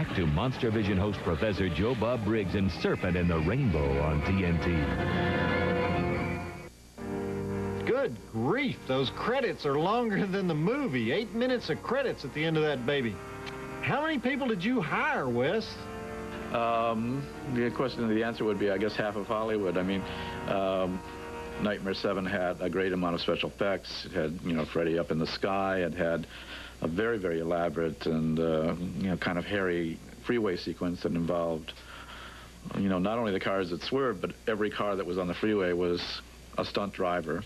Back to Monstervision host Professor Joe Bob Briggs and Serpent in the Rainbow on TNT. Good grief, those credits are longer than the movie. 8 minutes of credits at the end of that baby. How many people did you hire, Wes? The answer would be, I guess, half of Hollywood. I mean, Nightmare 7 had a great amount of special effects. It had, you know, Freddy up in the sky. It had a very, very elaborate and, you know, kind of hairy freeway sequence that involved, you know, not only the cars that swerved, but every car that was on the freeway was a stunt driver.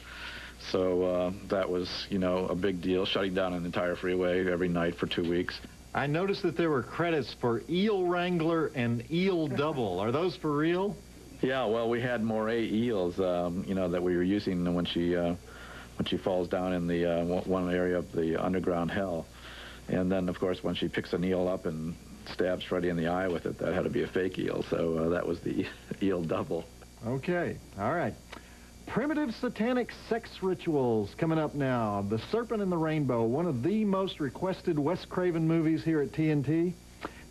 So that was, you know, a big deal, shutting down an entire freeway every night for 2 weeks. I noticed that there were credits for Eel Wrangler and Eel Double. Are those for real? Yeah, well, we had moray eels, you know, that we were using when she falls down in the one area of the underground hell. And then, of course, when she picks an eel up and stabs Freddy in the eye with it, that had to be a fake eel. So that was the Eel Double. Okay, all right. Primitive satanic sex rituals coming up now. The Serpent and the Rainbow, one of the most requested Wes Craven movies here at TNT.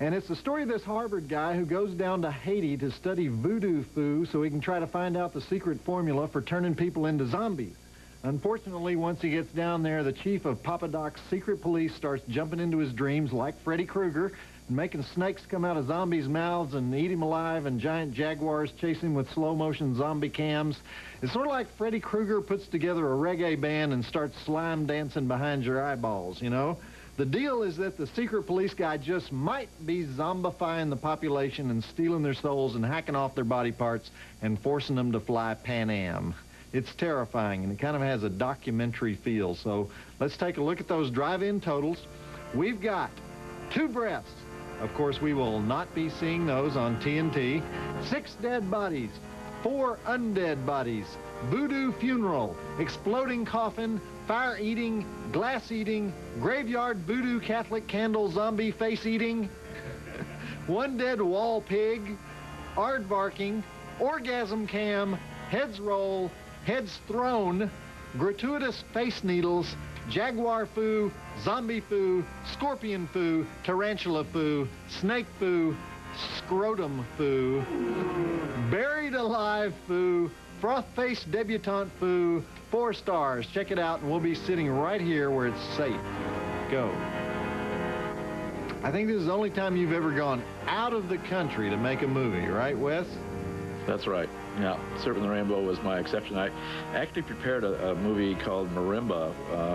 And it's the story of this Harvard guy who goes down to Haiti to study voodoo foo so he can try to find out the secret formula for turning people into zombies. Unfortunately, once he gets down there, the chief of Papa Doc's secret police starts jumping into his dreams like Freddy Krueger and making snakes come out of zombies' mouths and eat him alive, and giant jaguars chase him with slow-motion zombie cams. It's sort of like Freddy Krueger puts together a reggae band and starts slime dancing behind your eyeballs, you know? The deal is that the secret police guy just might be zombifying the population and stealing their souls and hacking off their body parts and forcing them to fly Pan Am. It's terrifying, and it kind of has a documentary feel. So let's take a look at those drive-in totals. We've got 2 breaths. Of course, we will not be seeing those on TNT. 6 dead bodies, 4 undead bodies, voodoo funeral, exploding coffin, fire eating, glass eating, graveyard voodoo Catholic candle zombie face eating, 1 dead wall pig, aardvarking, orgasm cam, heads roll, heads thrown, gratuitous face needles, jaguar foo, zombie foo, scorpion foo, tarantula foo, snake foo, scrotum foo, buried alive foo, froth-faced debutante foo, 4 stars. Check it out, and we'll be sitting right here where it's safe. Go. I think this is the only time you've ever gone out of the country to make a movie, right, Wes? That's right. Yeah, Serpent and the Rainbow was my exception. I actually prepared a movie called Marimba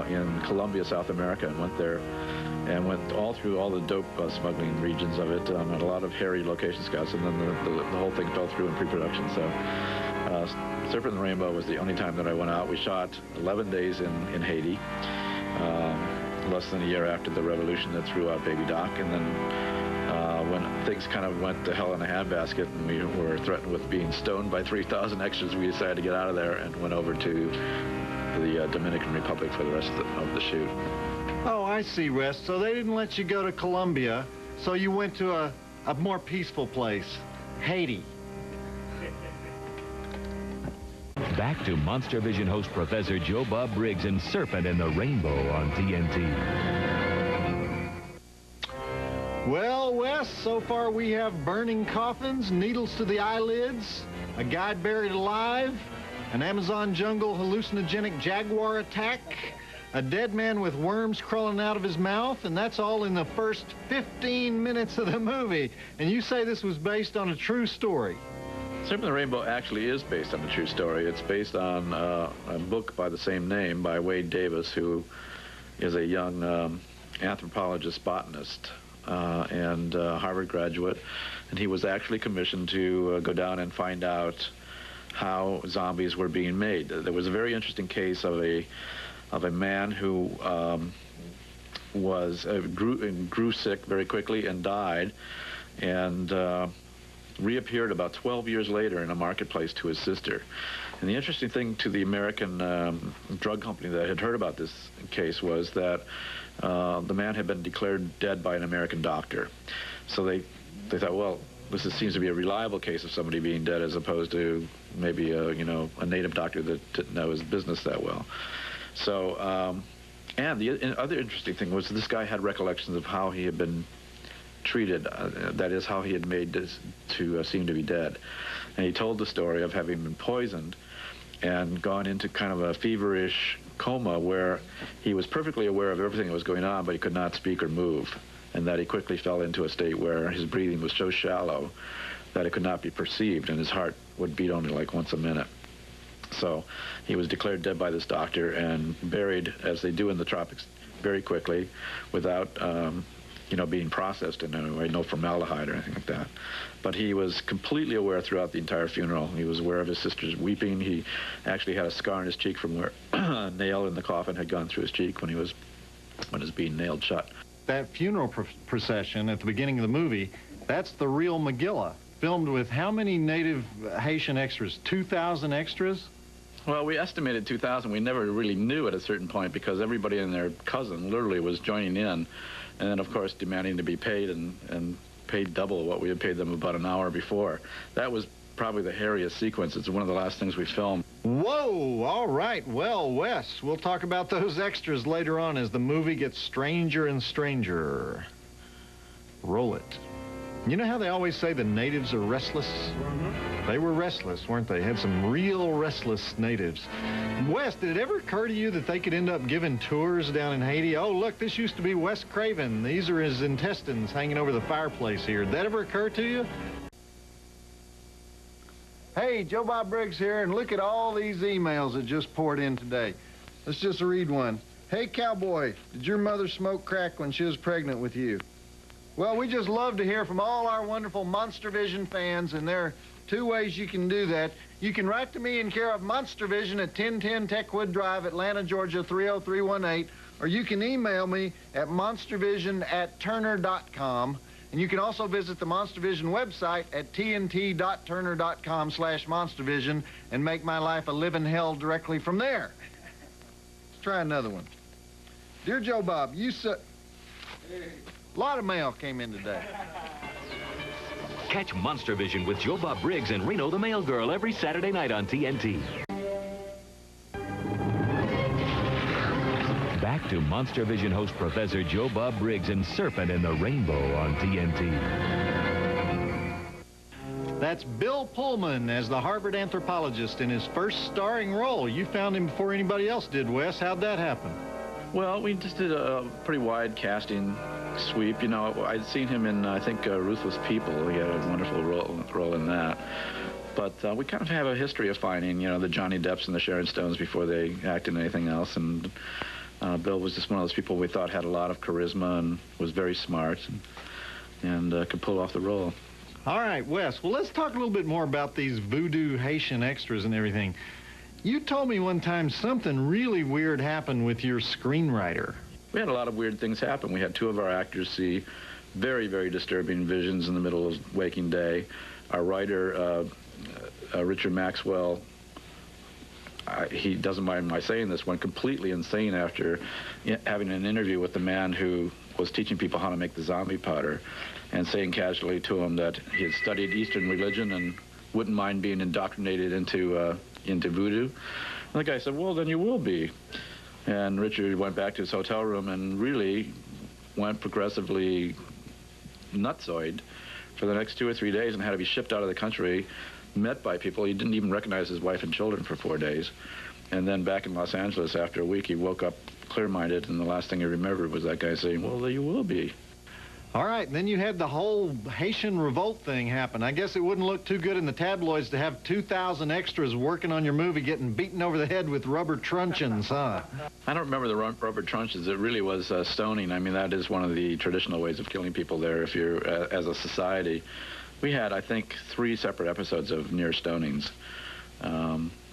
in Colombia, South America, and went there and went all through all the dope smuggling regions of it, and a lot of hairy location scouts, and then the whole thing fell through in pre-production. So Serpent and the Rainbow was the only time that I went out. We shot 11 days in Haiti, less than a year after the revolution that threw out Baby Doc, and then when things kind of went to hell in a handbasket and we were threatened with being stoned by 3,000 extras, we decided to get out of there and went over to the Dominican Republic for the rest of the shoot. Oh, I see, Wes. So they didn't let you go to Colombia, so you went to a more peaceful place, Haiti. Back to Monstervision host Professor Joe Bob Briggs and Serpent in the Rainbow on TNT. Well, Wes, so far we have burning coffins, needles to the eyelids, a guy buried alive, an Amazon jungle hallucinogenic jaguar attack, a dead man with worms crawling out of his mouth, and that's all in the first 15 minutes of the movie. And you say this was based on a true story. Serpent and the Rainbow actually is based on a true story. It's based on a book by the same name by Wade Davis, who is a young anthropologist botanist and Harvard graduate. And he was actually commissioned to go down and find out how zombies were being made. There was a very interesting case of a man who grew sick very quickly and died, and reappeared about 12 years later in a marketplace to his sister. And the interesting thing to the American drug company that had heard about this case was that the man had been declared dead by an American doctor. So they thought, well, this seems to be a reliable case of somebody being dead, as opposed to maybe a native doctor that didn't know his business that well. So, and the other interesting thing was this guy had recollections of how he had been treated, that is how he had made this to seem to be dead. And he told the story of having been poisoned and gone into kind of a feverish coma where he was perfectly aware of everything that was going on, but he could not speak or move, and that he quickly fell into a state where his breathing was so shallow that it could not be perceived, and his heart would beat only like once a minute. So he was declared dead by this doctor and buried, as they do in the tropics, very quickly, without being processed in any way, no formaldehyde or anything like that. But he was completely aware throughout the entire funeral. He was aware of his sisters weeping. He actually had a scar on his cheek from where a nail in the coffin had gone through his cheek when he was being nailed shut. That funeral procession at the beginning of the movie, that's the real Megillah, filmed with how many native Haitian extras? 2,000 extras? Well, we estimated 2,000. We never really knew at a certain point because everybody and their cousin literally was joining in, and then, of course, demanding to be paid and paid double what we had paid them about an hour before. That was probably the hairiest sequence. It's one of the last things we filmed. Whoa, all right. Well, Wes, we'll talk about those extras later on as the movie gets stranger and stranger. Roll it. You know how they always say the natives are restless? Mm-hmm. They were restless, weren't they? Had some real restless natives. Wes, did it ever occur to you that they could end up giving tours down in Haiti? Oh, look, this used to be Wes Craven. These are his intestines hanging over the fireplace here. Did that ever occur to you? Hey, Joe Bob Briggs here, and look at all these emails that just poured in today. Let's just read one. Hey, cowboy, did your mother smoke crack when she was pregnant with you? Well, we just love to hear from all our wonderful Monstervision fans, and there are two ways you can do that. You can write to me in care of Monstervision at 1010 Techwood Drive, Atlanta, Georgia, 30318, or you can email me at monstervision@turner.com. And you can also visit the Monstervision website at tnt.turner.com/monstervision and make my life a living hell directly from there. Let's try another one. Dear Joe Bob, a lot of mail came in today. Catch Monstervision with Joe Bob Briggs and Reno the Mail Girl every Saturday night on TNT. Back to Monstervision host Professor Joe Bob Briggs and Serpent in the Rainbow on TNT. That's Bill Pullman as the Harvard anthropologist in his first starring role. You found him before anybody else did, Wes. How'd that happen? Well, we just did a pretty wide casting sweep. You know, I'd seen him in, I think, Ruthless People. He had a wonderful role in that. But we kind of have a history of finding, the Johnny Depps and the Sharon Stones before they acted in anything else. And Bill was just one of those people we thought had a lot of charisma and was very smart and could pull off the role. All right, Wes. Well, let's talk a little bit more about these voodoo Haitian extras and everything. You told me one time something really weird happened with your screenwriter. We had a lot of weird things happen. We had two of our actors see very, very disturbing visions in the middle of waking day. Our writer, Richard Maxwell, he doesn't mind my saying this, went completely insane after having an interview with the man who was teaching people how to make the zombie powder and saying casually to him that he had studied Eastern religion and wouldn't mind being indoctrinated into voodoo. And the guy said, well, then you will be. And Richard went back to his hotel room and really went progressively nutsoid for the next 2 or 3 days and had to be shipped out of the country, met by people. He didn't even recognize his wife and children for 4 days. And then back in Los Angeles after a week, he woke up clear-minded, and the last thing he remembered was that guy saying, well, there you will be. All right, then you had the whole Haitian revolt thing happen. I guess it wouldn't look too good in the tabloids to have 2,000 extras working on your movie getting beaten over the head with rubber truncheons, huh? I don't remember the rubber truncheons. It really was stoning. I mean, that is one of the traditional ways of killing people there if you're, as a society. We had, I think, 3 separate episodes of near stonings,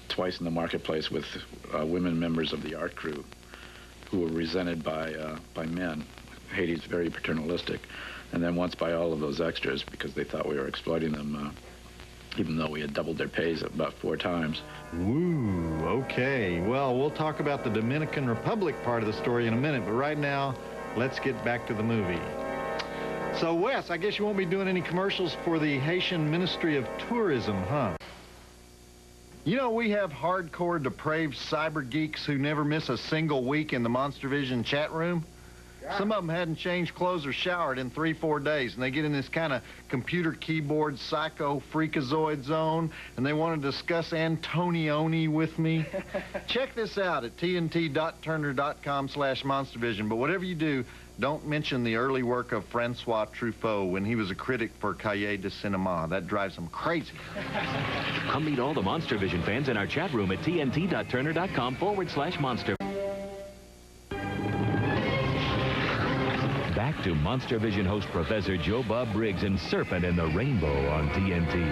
twice in the marketplace with women members of the art crew who were resented by men. Haiti's very paternalistic, and then once by all of those extras because they thought we were exploiting them, even though we had doubled their pays about 4 times. Ooh, okay. Well, we'll talk about the Dominican Republic part of the story in a minute, but right now, let's get back to the movie. So, Wes, I guess you won't be doing any commercials for the Haitian Ministry of Tourism, huh? You know, we have hardcore, depraved cyber geeks who never miss a single week in the Monstervision chat room. Some of them hadn't changed clothes or showered in 3-4 days, and they get in this kind of computer keyboard psycho freakazoid zone, and they want to discuss Antonioni with me. Check this out at tnt.turner.com/monstervision, but whatever you do, don't mention the early work of Francois Truffaut when he was a critic for Cahiers de Cinema. That drives him crazy. Come meet all the Monstervision fans in our chat room at tnt.turner.com/monster. Back to Monstervision host Professor Joe Bob Briggs and Serpent in the Rainbow on TNT.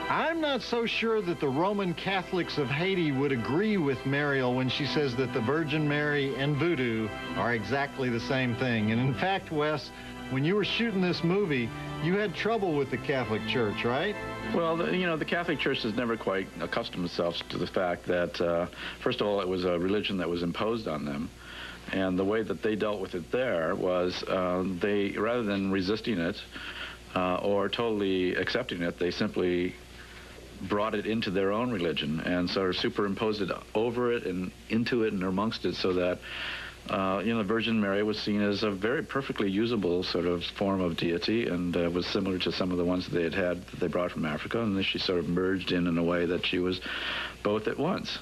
I'm not so sure that the Roman Catholics of Haiti would agree with Mariel when she says that the Virgin Mary and voodoo are exactly the same thing. And in fact, Wes, when you were shooting this movie, you had trouble with the Catholic Church, right? Well, the Catholic Church has never quite accustomed itself to the fact that, first of all, it was a religion that was imposed on them. And the way that they dealt with it there was they, rather than resisting it or totally accepting it, they simply brought it into their own religion and sort of superimposed it over it and into it and amongst it, so that the Virgin Mary was seen as a very perfectly usable sort of form of deity, and was similar to some of the ones that that they brought from Africa, and then she sort of merged in a way that she was both at once.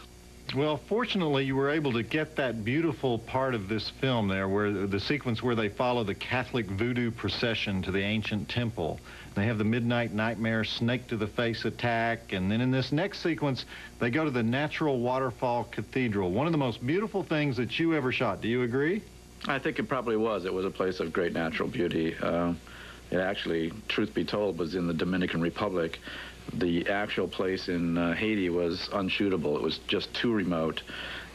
Well, fortunately, you were able to get that beautiful part of this film there, where the sequence where they follow the Catholic voodoo procession to the ancient temple. They have the Midnight Nightmare snake-to-the-face attack, and then in this next sequence, they go to the Natural Waterfall Cathedral, one of the most beautiful things that you ever shot. Do you agree? I think it probably was. It was a place of great natural beauty. It actually, truth be told, was in the Dominican Republic. The actual place in Haiti was unshootable. It was just too remote,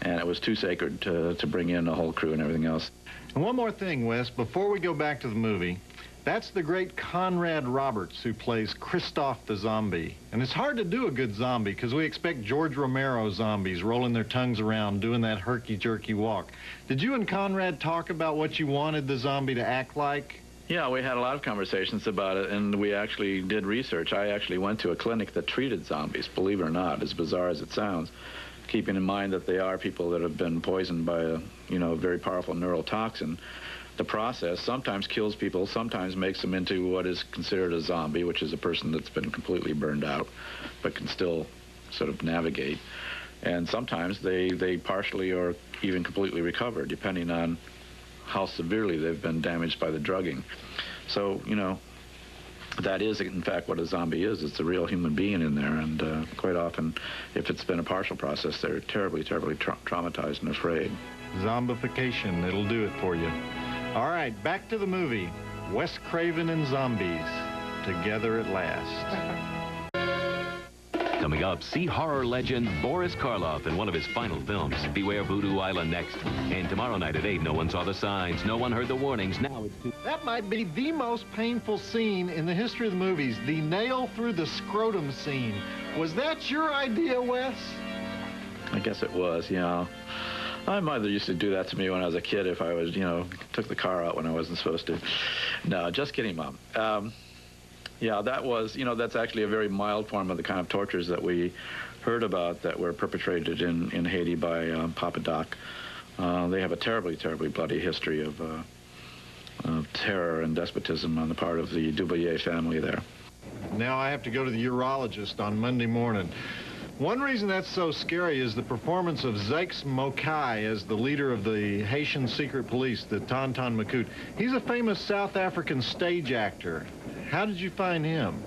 and it was too sacred to bring in a whole crew and everything else. And one more thing, Wes, before we go back to the movie, that's the great Conrad Roberts who plays Christoph the zombie. And it's hard to do a good zombie because we expect George Romero zombies rolling their tongues around, doing that herky-jerky walk. Did you and Conrad talk about what you wanted the zombie to act like? Yeah, we had a lot of conversations about it, and we actually did research. I actually went to a clinic that treated zombies, believe it or not, as bizarre as it sounds, keeping in mind that they are people that have been poisoned by a very powerful neurotoxin. The process sometimes kills people, sometimes makes them into what is considered a zombie, which is a person that's been completely burned out but can still sort of navigate. And sometimes they partially or even completely recover, depending on how severely they've been damaged by the drugging. So, that is, in fact, what a zombie is. It's a real human being in there, and quite often, if it's been a partial process, they're terribly, terribly traumatized and afraid. Zombification, it'll do it for you. All right, back to the movie. Wes Craven and zombies, together at last. Coming up, see horror legend Boris Karloff in one of his final films, Beware Voodoo Island, next. And tomorrow night at 8, no one saw the signs, no one heard the warnings. Now it's... That might be the most painful scene in the history of the movies, the nail through the scrotum scene. Was that your idea, Wes? I guess it was, yeah. My mother used to do that to me when I was a kid if I was, took the car out when I wasn't supposed to. No, just kidding, Mom. Yeah, that was, that's actually a very mild form of the kind of tortures that we heard about that were perpetrated in Haiti by Papa Doc. They have a terribly, terribly bloody history of terror and despotism on the part of the Dubouillet family there. Now I have to go to the urologist on Monday morning. One reason that's so scary is the performance of Zakes Mokai as the leader of the Haitian secret police, the Tonton Macoute. He's a famous South African stage actor. How did you find him?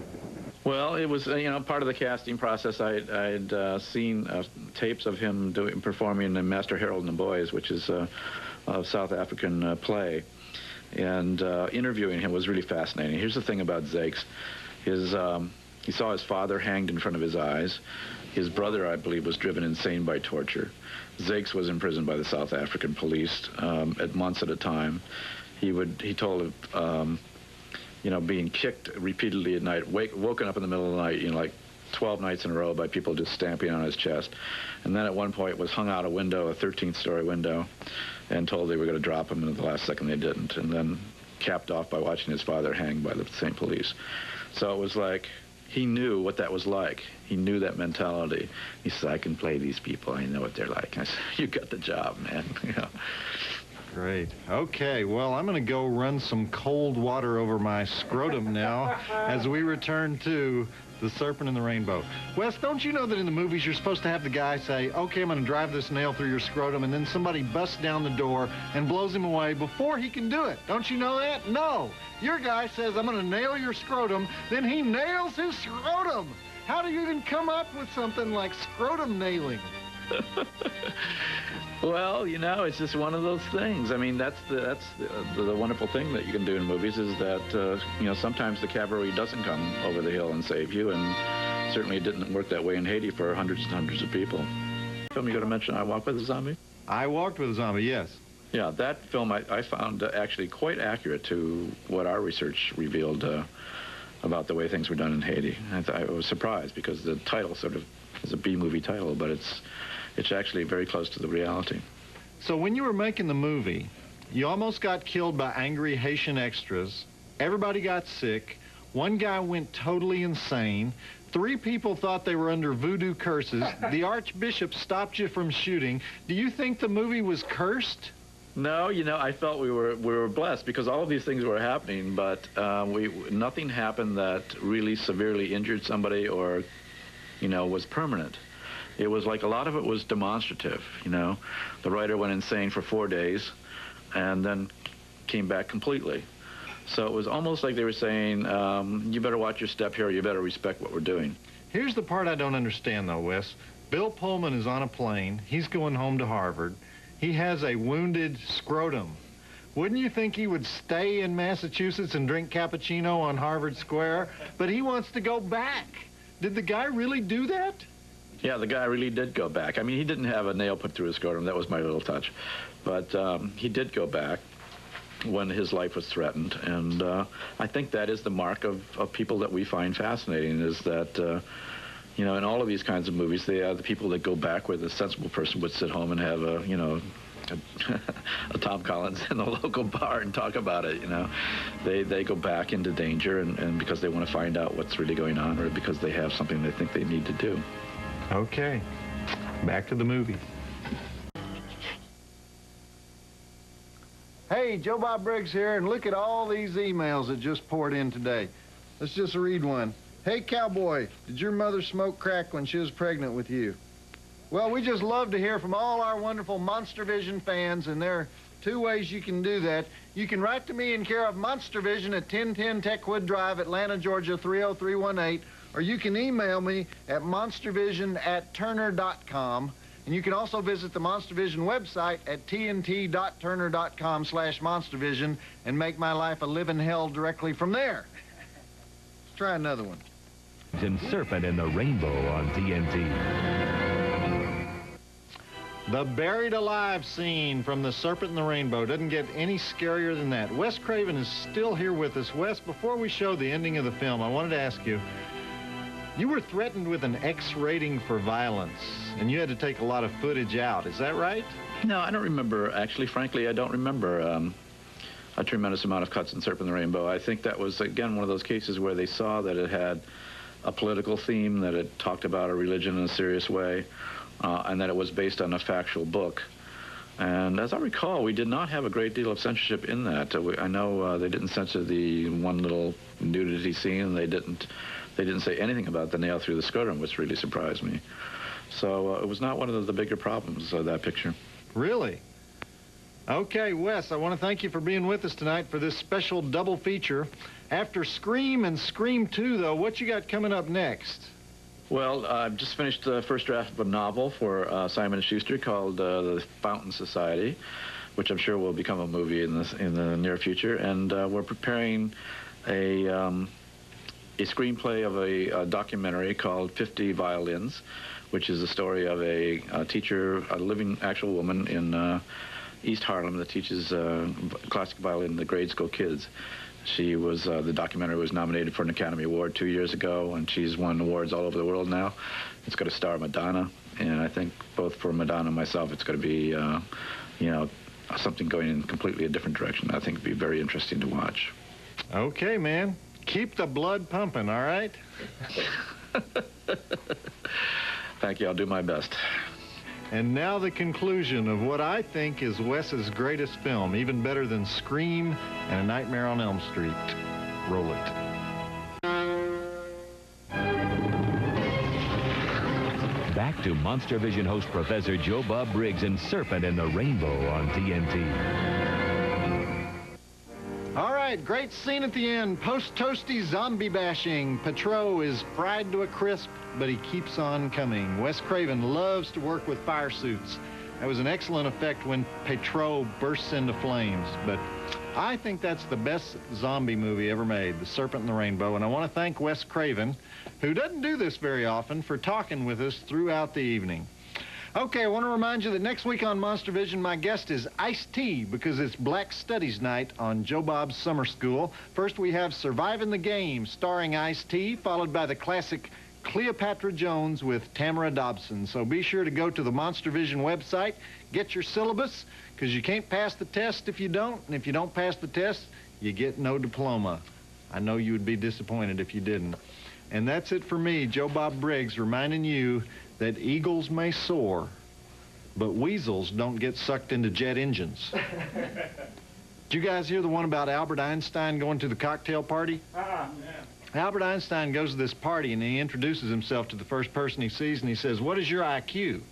Well, it was, part of the casting process. I'd seen tapes of him performing in Master Harold and the Boys, which is a South African play. And interviewing him was really fascinating. Here's the thing about Zakes. He saw his father hanged in front of his eyes. His brother, I believe, was driven insane by torture. Zakes was imprisoned by the South African police at months at a time. He told of, being kicked repeatedly at night, woken up in the middle of the night, like 12 nights in a row by people just stamping on his chest. And then at one point was hung out a window, a 13th-story window, and told they were going to drop him, and at the last second they didn't. And then capped off by watching his father hanged by the same police. So it was like, he knew what that was like. He knew that mentality. He said, I can play these people. I know what they're like. I said, you got the job, man. Great. Okay, well, I'm going to go run some cold water over my scrotum now as we return to The Serpent and the Rainbow. Wes, don't you know that in the movies you're supposed to have the guy say, okay, I'm going to drive this nail through your scrotum, and then somebody busts down the door and blows him away before he can do it? Don't you know that? No. Your guy says, I'm going to nail your scrotum, then he nails his scrotum. How do you even come up with something like scrotum nailing? Well, you know, it's just one of those things. I mean, that's the wonderful thing that you can do in movies is that, you know, sometimes the cavalry doesn't come over the hill and save you, and certainly it didn't work that way in Haiti for hundreds and hundreds of people. Film you going to mention, I Walked with a Zombie? I Walked with a Zombie, yes. Yeah, that film I found actually quite accurate to what our research revealed about the way things were done in Haiti. I was surprised because the title sort of is a B-movie title, but it's actually very close to the reality. So when you were making the movie, you almost got killed by angry Haitian extras. Everybody got sick. One guy went totally insane. 3 people thought they were under voodoo curses. The Archbishop stopped you from shooting. Do you think the movie was cursed? No, you know, I felt we were blessed because all of these things were happening, but nothing happened that really severely injured somebody or, you know, was permanent. It was like a lot of it was demonstrative, you know. The writer went insane for 4 days and then came back completely. So it was almost like they were saying, you better watch your step here, or you better respect what we're doing. Here's the part I don't understand, though, Wes. Bill Pullman is on a plane. He's going home to Harvard. He has a wounded scrotum. Wouldn't you think he would stay in Massachusetts and drink cappuccino on Harvard Square? But he wants to go back. Did the guy really do that? Yeah, the guy really did go back. I mean, he didn't have a nail put through his scrotum. That was my little touch. But he did go back when his life was threatened. And I think that is the mark of people that we find fascinating, is that, you know, in all of these kinds of movies, they are the people that go back where the sensible person would sit home and have a, you know, a Tom Collins in the local bar and talk about it, you know. They go back into danger and because they want to find out what's really going on, or because they have something they think they need to do. Okay, back to the movie. Hey, Joe Bob Briggs here, and look at all these emails that just poured in today. Let's just read one. Hey, cowboy, did your mother smoke crack when she was pregnant with you? Well, we just love to hear from all our wonderful Monstervision fans, and there are 2 ways you can do that. You can write to me in care of Monstervision at 1010 Techwood Drive, Atlanta, Georgia, 30318, or you can email me at monstervision@turner.com. And you can also visit the Monstervision website at tnt.turner.com/monstervision and make my life a living hell directly from there. Let's try another one. And Serpent and the Rainbow on TNT. The buried alive scene from The Serpent and the Rainbow doesn't get any scarier than that. Wes Craven is still here with us. Wes, before we show the ending of the film, I wanted to ask you, you were threatened with an X rating for violence, and you had to take a lot of footage out. Is that right? No, I don't remember. Actually, frankly, I don't remember a tremendous amount of cuts in Serpent and the Rainbow. I think that was, again, one of those cases where they saw that it had a political theme, that it talked about a religion in a serious way, and that it was based on a factual book. And as I recall, we did not have a great deal of censorship in that. I know they didn't censor the one little nudity scene, and they didn't say anything about the nail through the scrotum, which really surprised me. So it was not one of the bigger problems of that picture. Really? Okay, Wes, I want to thank you for being with us tonight for this special double feature. After Scream and Scream 2, though, what you got coming up next? Well, I've just finished the first draft of a novel for Simon & Schuster called The Fountain Society, which I'm sure will become a movie in the near future. And we're preparing a screenplay of a documentary called 50 Violins, which is the story of a teacher, a living actual woman in East Harlem that teaches classic violin to the grade school kids. She was, the documentary was nominated for an Academy Award 2 years ago, and she's won awards all over the world now. It's going to star Madonna, and I think both for Madonna and myself, it's going to be, you know, something going in completely a different direction. I think it'd be very interesting to watch. Okay, man. Keep the blood pumping, all right? Thank you. I'll do my best. And now the conclusion of what I think is Wes's greatest film, even better than Scream and A Nightmare on Elm Street. Roll it. Back to Monstervision host Professor Joe Bob Briggs and Serpent and the Rainbow on TNT. All right, great scene at the end. Post-toasty zombie bashing. Petro is fried to a crisp, but he keeps on coming. Wes Craven loves to work with fire suits. That was an excellent effect when Petro bursts into flames. But I think that's the best zombie movie ever made, The Serpent and the Rainbow. And I want to thank Wes Craven, who doesn't do this very often, for talking with us throughout the evening. Okay, I want to remind you that next week on Monstervision, my guest is Ice-T, because it's Black Studies Night on Joe Bob's Summer School. First, we have Surviving the Game, starring Ice-T, followed by the classic Cleopatra Jones with Tamara Dobson. So be sure to go to the Monstervision website, get your syllabus, because you can't pass the test if you don't, and if you don't pass the test, you get no diploma. I know you would be disappointed if you didn't. And that's it for me, Joe Bob Briggs, reminding you that eagles may soar, but weasels don't get sucked into jet engines. Did you guys hear the one about Albert Einstein going to the cocktail party? Yeah. Albert Einstein goes to this party, and he introduces himself to the first person he sees, and he says, "What is your IQ?" And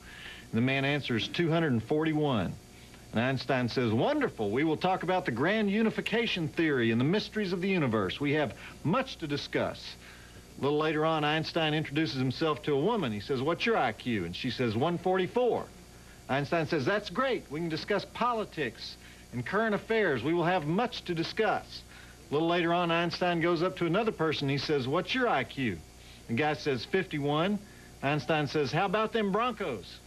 the man answers, 241. And Einstein says, "Wonderful. We will talk about the grand unification theory and the mysteries of the universe. We have much to discuss." A little later on, Einstein introduces himself to a woman. He says, "What's your IQ?" And she says, 144. Einstein says, "That's great. We can discuss politics and current affairs. We will have much to discuss." A little later on, Einstein goes up to another person. He says, "What's your IQ?" The guy says, 51. Einstein says, "How about them Broncos?"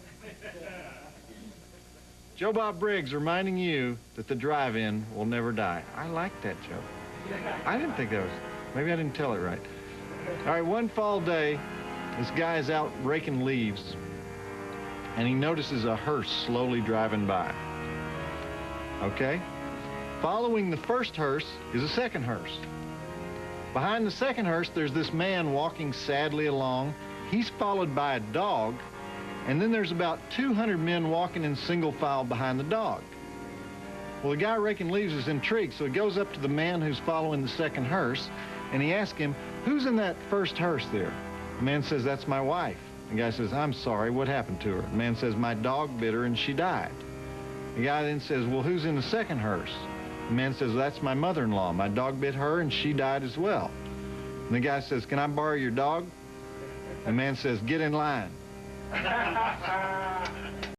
Joe Bob Briggs reminding you that the drive-in will never die. I like that joke. I didn't think that was, maybe I didn't tell it right. All right, one fall day, this guy is out raking leaves, and he notices a hearse slowly driving by. Okay? Following the first hearse is a second hearse. Behind the second hearse, there's this man walking sadly along. He's followed by a dog, and then there's about 200 men walking in single file behind the dog. Well, the guy raking leaves is intrigued, so he goes up to the man who's following the second hearse, and he asks him, "Who's in that first hearse there?" The man says, "That's my wife." The guy says, "I'm sorry, what happened to her?" The man says, "My dog bit her and she died." The guy then says, "Well, who's in the second hearse?" The man says, "That's my mother-in-law. My dog bit her and she died as well." And the guy says, "Can I borrow your dog?" The man says, "Get in line."